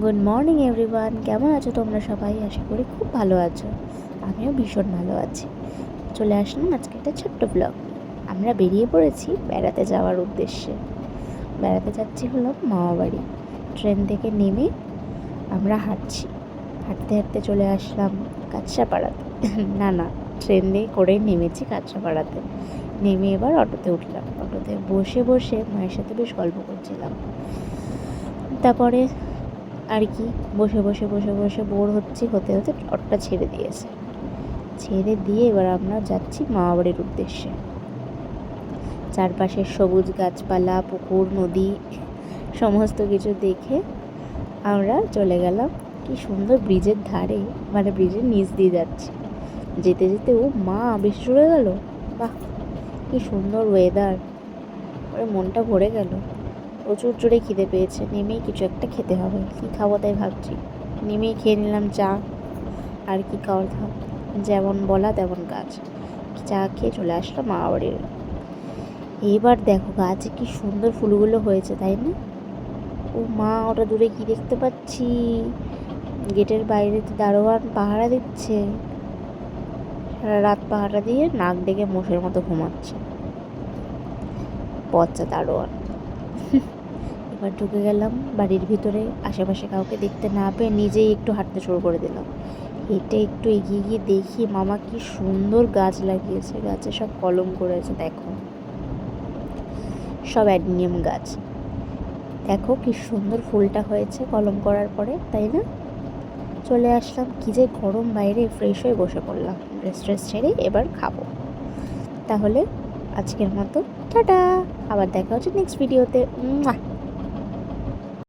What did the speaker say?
Good morning everyone, কেমন আছো তোমরা সবাই? আশা করি খুব ভালো আছো। আমিও ভীষণ ভালো আছি। চলে আসলাম আজকে একটা ছোট্ট ব্লগ। আমরা বেরিয়ে পড়েছি বেড়াতে যাওয়ার উদ্দেশ্যে। বেড়াতে যাচ্ছি হলো মামাবাড়ি। ট্রেন থেকে নেমে আমরা হাঁটছি। হাঁটতে হাঁটতে চলে আসলাম কাঁচরাপাড়াতে। না, ট্রেনে করে নেমেছি কাঁচরাপাড়াতে। নেমে এবার অটোতে উঠলাম। অটোতে বসে বসে মায়ের সাথে বেশ গল্প করছিলাম। তারপরে আর কি বসে বসে বোর হতে হতে অটোটা ছেড়ে দিয়েছে। ছেড়ে দিয়ে এবার আমরা যাচ্ছি মামাবাড়ির উদ্দেশ্যে। চারপাশের সবুজ গাছপালা, পুকুর, নদী সমস্ত কিছু দেখে আমরা চলে গেলাম কি সুন্দর ব্রিজের ধারে, মানে ব্রিজের নিচ দিয়ে যাচ্ছি। যেতে যেতে ও মা বৃষ্টি শুরু হয়ে গেল। বাহ, কি সুন্দর ওয়েদার! ওর মনটা ভরে গেল। প্রচুর জোরে খিদে পেয়েছে, নেমেই কিছু একটা খেতে হবে। কী খাবো তাই ভাবছি। নেমেই খেয়ে নিলাম চা। আর কি খাওয়ার থাক, যেমন বলা তেমন কাজ। চা খেয়ে চলে আসলাম মামাবাড়ির। এইবার দেখো গাছে কি সুন্দর ফুলগুলো হয়েছে, তাই না? ও মা, ওটা দূরে কি দেখতে পাচ্ছি? গেটের বাইরে দারোয়ান পাহারা দিচ্ছে। সারা রাত পাহারা দিয়ে নাক ডেকে মোষের মতো ঘুমাচ্ছে পচা দারোয়ান। এবার ঢুকে গেলাম বাড়ির ভিতরে। আশেপাশে কাউকে দেখতে না পেয়ে নিজেই একটু হাঁটতে শুরু করে দিলাম। হেঁটে একটু এগিয়ে গিয়ে দেখি মামা কি সুন্দর গাছ লাগিয়েছে। গাছে সব কলম করেছে, দেখো সব অ্যাডেনিয়াম গাছ। দেখো কি সুন্দর ফুলটা হয়েছে কলম করার পরে, তাই না? চলে আসলাম, কি যে গরম বাইরে, ফ্রেশ হয়ে বসে পড়লাম। ড্রেস ছেড়ে এবার খাবো। তাহলে আজকের মতো টাটা, আবার দেখা হচ্ছে নেক্সট ভিডিওতে।